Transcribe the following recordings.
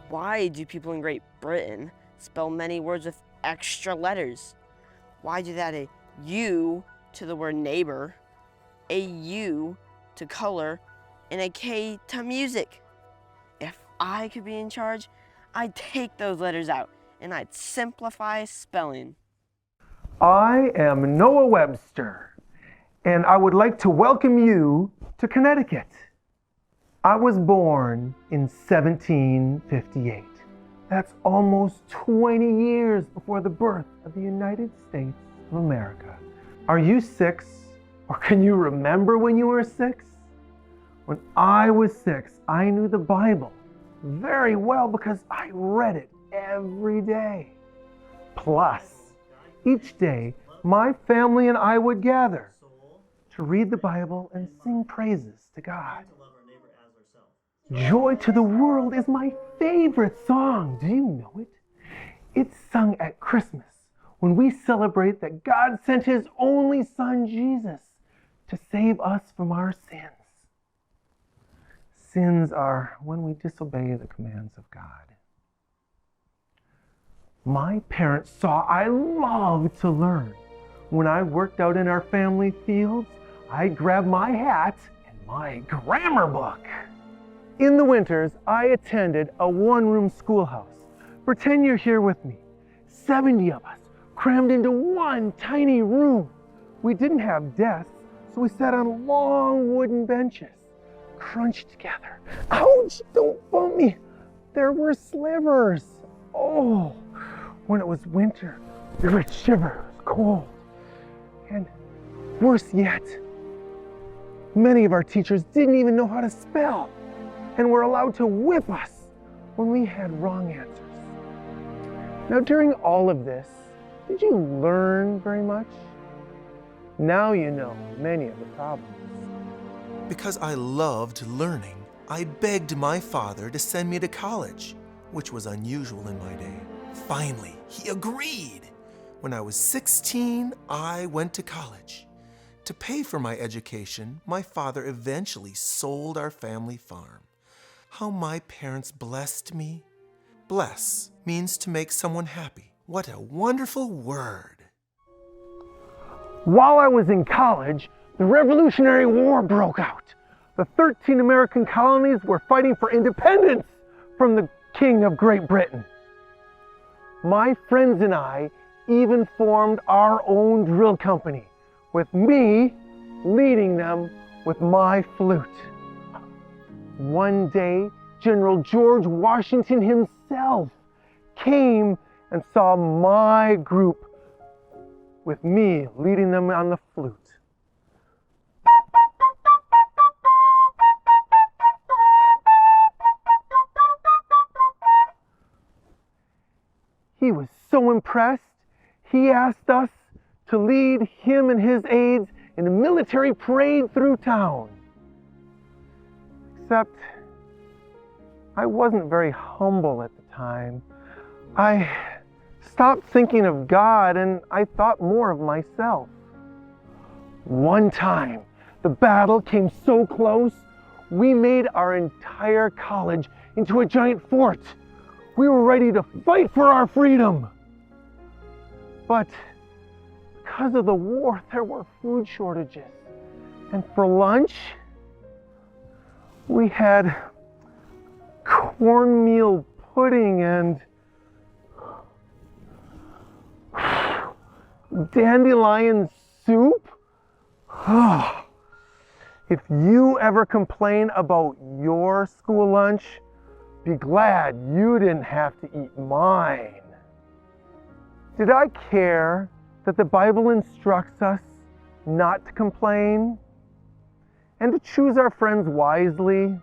Why do people in Great Britain spell many words with extra letters? Why do they add a U to the word neighbor, a U to color, and a K to music? If I could be in charge, I'd take those letters out and I'd simplify spelling. I am Noah Webster, and I would like to welcome you to Connecticut. I was born in 1758. That's almost 20 years before the birth of the United States of America. Are you 6, or can you remember when you were 6? When I was 6, I knew the Bible very well because I read it every day. Plus, each day, my family and I would gather to read the Bible and sing praises to God. Joy to the World is my favorite song. Do you know it? It's sung at Christmas when we celebrate that God sent His only Son, Jesus, to save us from our sins. Sins are when we disobey the commands of God. My parents saw I loved to learn. When I worked out in our family fields, I'd grab my hat and my grammar book. In the winters, I attended a one-room schoolhouse. Pretend you're here with me. 70 of us crammed into one tiny room. We didn't have desks, so we sat on long wooden benches, crunched together. Ouch, don't bump me. There were slivers. Oh, when it was winter, we would shiver. It was cold. And worse yet, many of our teachers didn't even know how to spell and were allowed to whip us when we had wrong answers. Now, during all of this, did you learn very much? Now you know many of the problems. Because I loved learning, I begged my father to send me to college, which was unusual in my day. Finally, he agreed. When I was 16, I went to college. To pay for my education, my father eventually sold our family farm. How my parents blessed me. Bless means to make someone happy. What a wonderful word. While I was in college, the Revolutionary War broke out. The 13 American colonies were fighting for independence from the King of Great Britain. My friends and I even formed our own drill company, with me leading them with my flute. One day, General George Washington himself came and saw my group with me leading them on the flute. He was so impressed, he asked us to lead him and his aides in a military parade through town. Except I wasn't very humble at the time. I stopped thinking of God and I thought more of myself. One time, the battle came so close, we made our entire college into a giant fort. We were ready to fight for our freedom. But because of the war, there were food shortages. And for lunch, we had cornmeal pudding and dandelion soup. If you ever complain about your school lunch, be glad you didn't have to eat mine. Did I care that the Bible instructs us not to complain and to choose our friends wisely?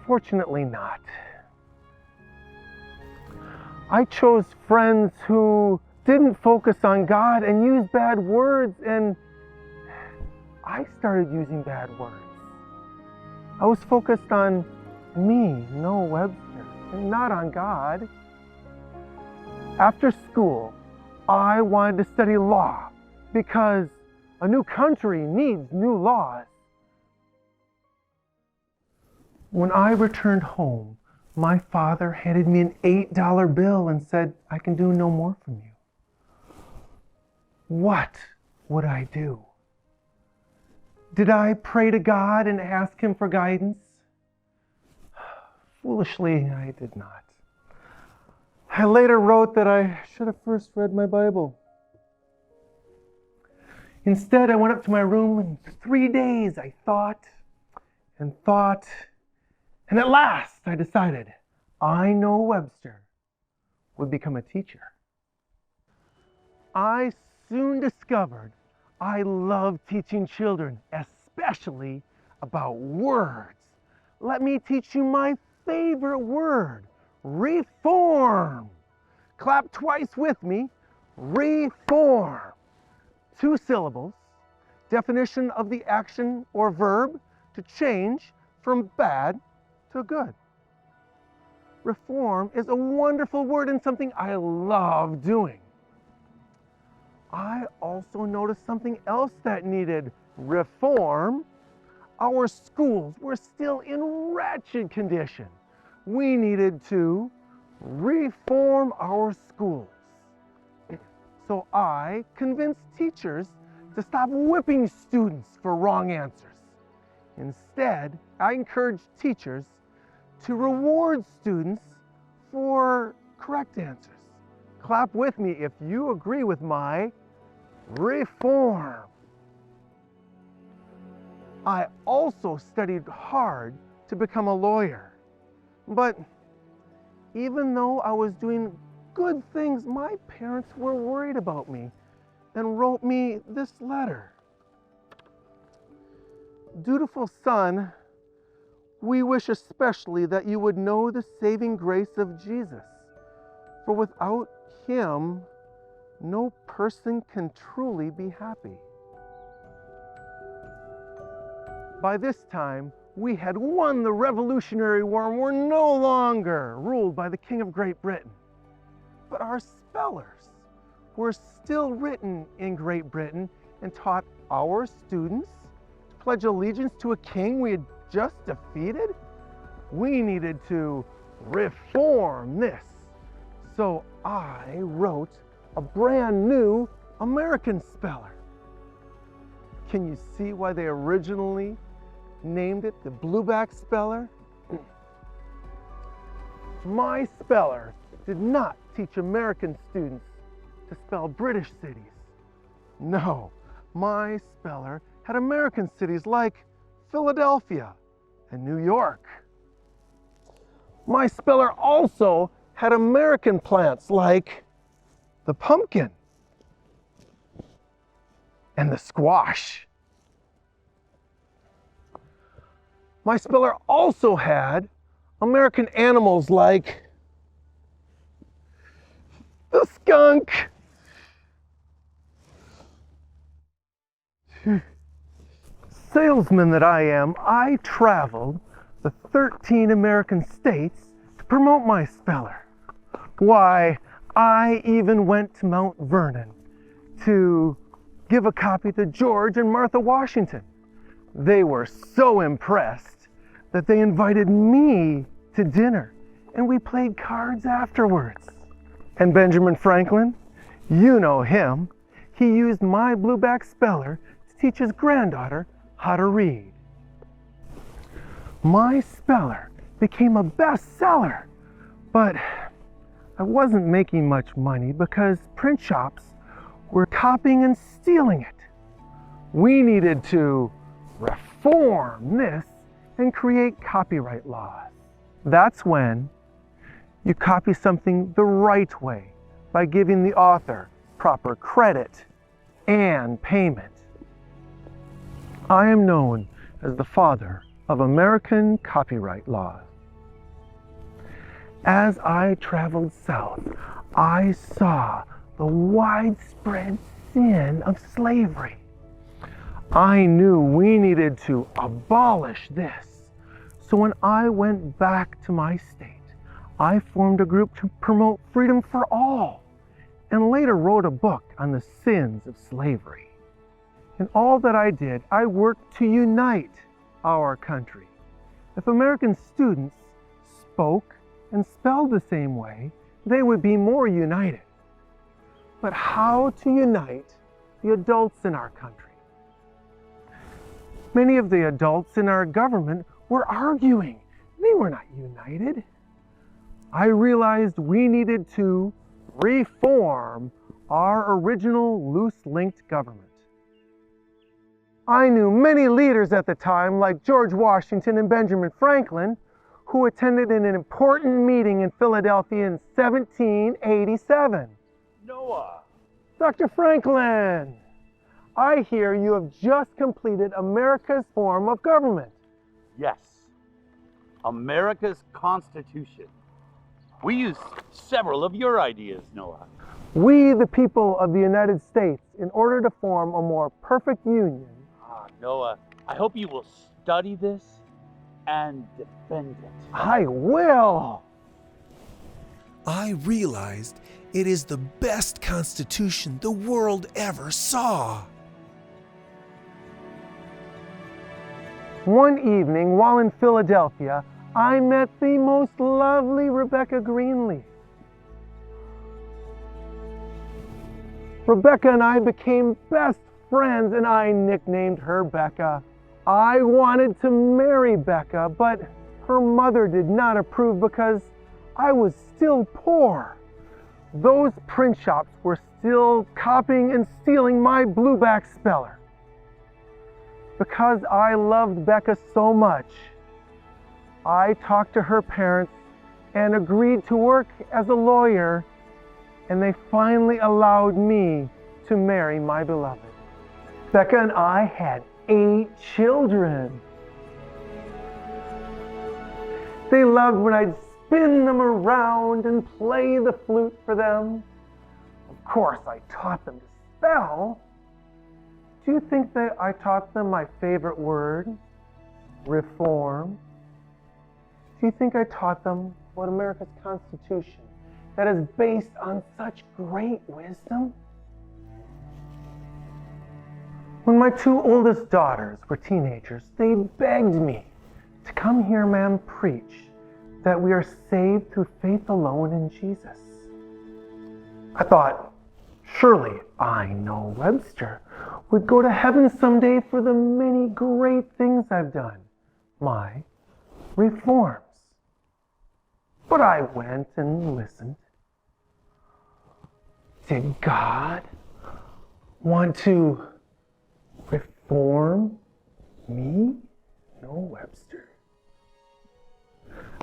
Fortunately not. I chose friends who didn't focus on God and used bad words, and I started using bad words. I was focused on me, Noah Webster, and not on God. After school, I wanted to study law because a new country needs new laws. When I returned home, my father handed me an $8 bill and said, "I can do no more from you." What would I do? Did I pray to God and ask him for guidance? Foolishly, I did not. I later wrote that I should have first read my Bible. Instead, I went up to my room, and for 3 days I thought, and at last I decided I, Noah Webster, would become a teacher. I soon discovered I love teaching children, especially about words. Let me teach you my favorite word, reform. Clap twice with me, reform. 2 syllables, definition of the action or verb to change from bad to good. Reform is a wonderful word and something I love doing. I also noticed something else that needed reform. Our schools were still in wretched condition. We needed to reform our schools. So I convinced teachers to stop whipping students for wrong answers. Instead, I encouraged teachers to reward students for correct answers. Clap with me if you agree with my reform. I also studied hard to become a lawyer. But even though I was doing good things, my parents were worried about me and wrote me this letter. "Dutiful son, we wish especially that you would know the saving grace of Jesus, for without him, no person can truly be happy." By this time, we had won the Revolutionary War and were no longer ruled by the King of Great Britain. But our spellers were still written in Great Britain and taught our students to pledge allegiance to a king we had just defeated. We needed to reform this. So I wrote a brand new American speller. Can you see why they originally named it the Blueback speller? My speller did not teach American students to spell British cities. No, my speller had American cities like Philadelphia and New York. My speller also had American plants like the pumpkin and the squash. My speller also had American animals like the skunk. Salesman that I am, I traveled the 13 American states to promote my speller. Why, I even went to Mount Vernon to give a copy to George and Martha Washington. They were so impressed that they invited me to dinner, and we played cards afterwards. And Benjamin Franklin, you know him, he used my Blueback speller to teach his granddaughter how to read. My speller became a bestseller, but I wasn't making much money because print shops were copying and stealing it. We needed to reform this and create copyright laws. That's when you copy something the right way by giving the author proper credit and payment. I am known as the father of American copyright law. As I traveled south, I saw the widespread sin of slavery. I knew we needed to abolish this. So when I went back to my state, I formed a group to promote freedom for all, and later wrote a book on the sins of slavery. In all that I did, I worked to unite our country. If American students spoke and spelled the same way, they would be more united. But how to unite the adults in our country? Many of the adults in our government were arguing. They were not united. I realized we needed to reform our original loose-linked government. I knew many leaders at the time, like George Washington and Benjamin Franklin, who attended an important meeting in Philadelphia in 1787. Noah! Dr. Franklin, I hear you have just completed America's form of government. Yes, America's Constitution. We used several of your ideas, Noah. We, the people of the United States, in order to form a more perfect union. Noah, I hope you will study this and defend it. I will. I realized it is the best Constitution the world ever saw. One evening, while in Philadelphia, I met the most lovely Rebecca Greenleaf. Rebecca and I became best friends, and I nicknamed her Becca. I wanted to marry Becca, but her mother did not approve because I was still poor. Those print shops were still copying and stealing my blueback speller. Because I loved Becca so much, I talked to her parents and agreed to work as a lawyer, and they finally allowed me to marry my beloved. Becca and I had 8 children. They loved when I'd spin them around and play the flute for them. Of course, I taught them to spell. Do you think that I taught them my favorite word, reform? Do you think I taught them what America's Constitution, that is based on such great wisdom? When my 2 oldest daughters were teenagers, they begged me to come hear Ma'am preach that we are saved through faith alone in Jesus. I thought, surely I, Noah Webster, would go to heaven someday for the many great things I've done, my reforms. But I went and listened. Did God want to reform me, Noah Webster?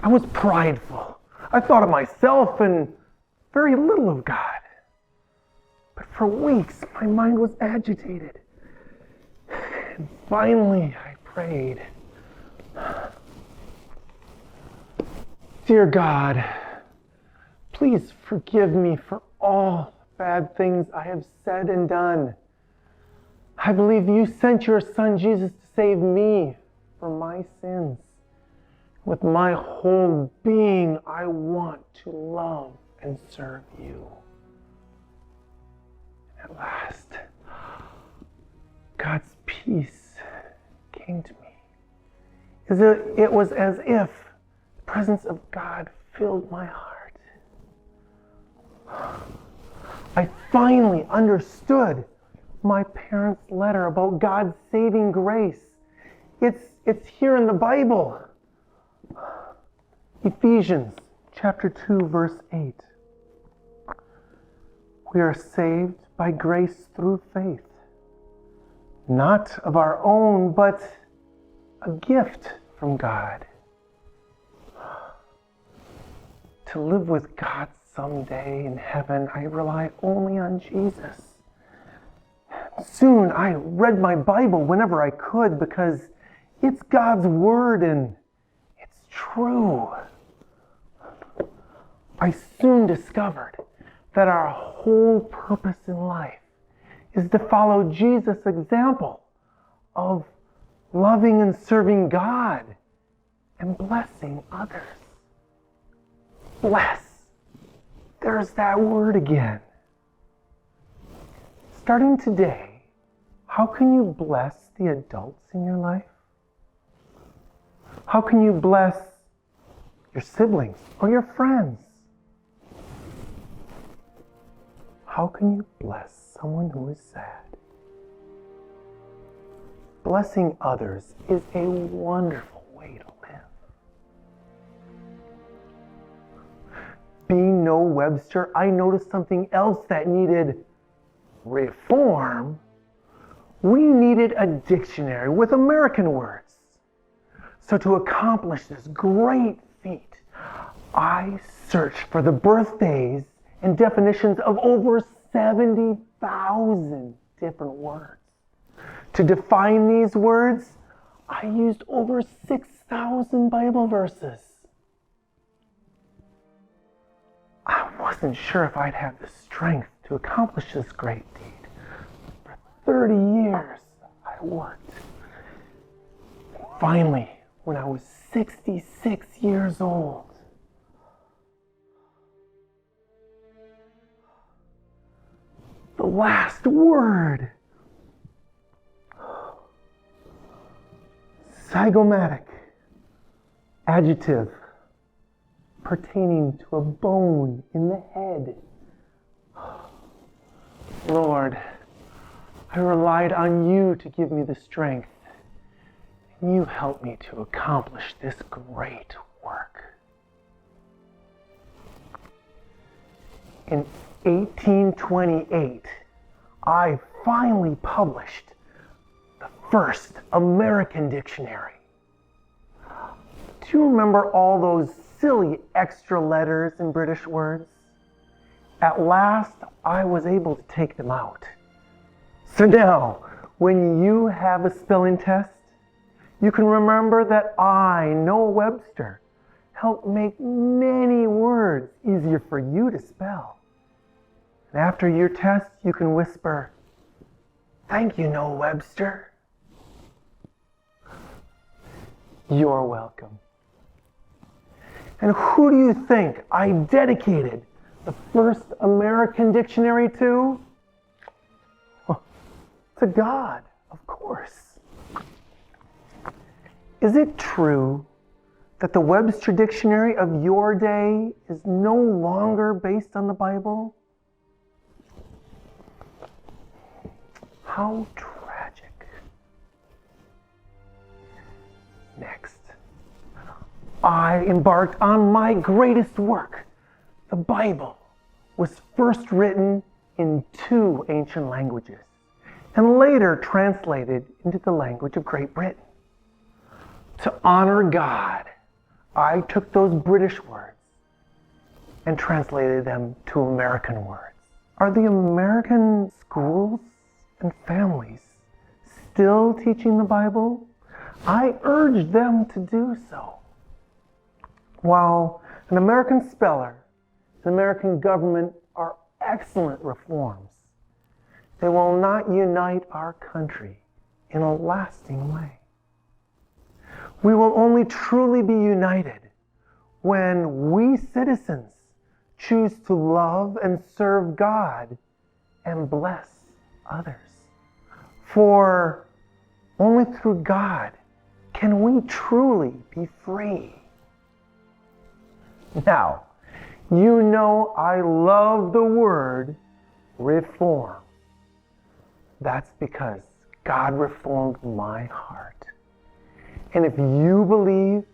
I was prideful. I thought of myself and very little of God. But for weeks, my mind was agitated. And finally, I prayed. Dear God, please forgive me for all the bad things I have said and done. I believe you sent your son Jesus to save me from my sins. With my whole being, I want to love and serve you. At last, God's peace came to me. It was as if the presence of God filled my heart. I finally understood my parents' letter about God's saving grace. It's here in the Bible. Ephesians chapter 2, verse 8. We are saved by grace through faith, not of our own, but a gift from God. To live with God someday in heaven, I rely only on Jesus. Soon I read my Bible whenever I could because it's God's word and it's true. I soon discovered that our whole purpose in life is to follow Jesus' example of loving and serving God and blessing others. Bless. There's that word again. Starting today, how can you bless the adults in your life? How can you bless your siblings, or your friends? How can you bless someone who is sad? Blessing others is a wonderful way to live. Being Noah Webster, I noticed something else that needed reform. We needed a dictionary with American words. So to accomplish this great feat, I searched for the birthdays and definitions of over 70,000 different words. To define these words, I used over 6,000 Bible verses. I wasn't sure if I'd have the strength to accomplish this great deed. For 30 years, I worked. Finally, when I was 66 years old, the last word, zygomatic, adjective, pertaining to a bone in the head. Lord, I relied on you to give me the strength, and you helped me to accomplish this great work. In 1828, I finally published the first American dictionary. Do you remember all those silly extra letters in British words? At last, I was able to take them out. So now, when you have a spelling test, you can remember that I, Noah Webster, helped make many words easier for you to spell. And after your test, you can whisper, "Thank you, Noah Webster." You're welcome. And who do you think I dedicated the first American dictionary to? Well, to God, of course. Is it true that the Webster Dictionary of your day is no longer based on the Bible? How tragic. Next, I embarked on my greatest work. The Bible was first written in 2 ancient languages and later translated into the language of Great Britain. To honor God, I took those British words and translated them to American words. Are the American schools and families still teaching the Bible? I urge them to do so. While an American speller and American government are excellent reforms, they will not unite our country in a lasting way. We will only truly be united when we citizens choose to love and serve God and bless others. For only through God can we truly be free. Now, you know I love the word reform. That's because God reformed my heart. And if you believe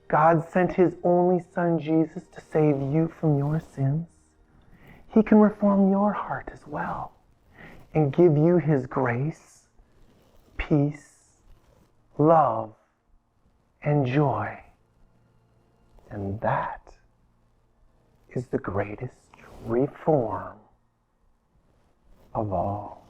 God sent his only son Jesus to save you from your sins, he can reform your heart as well and give you his grace, peace, love, and joy. And that is the greatest reform of all.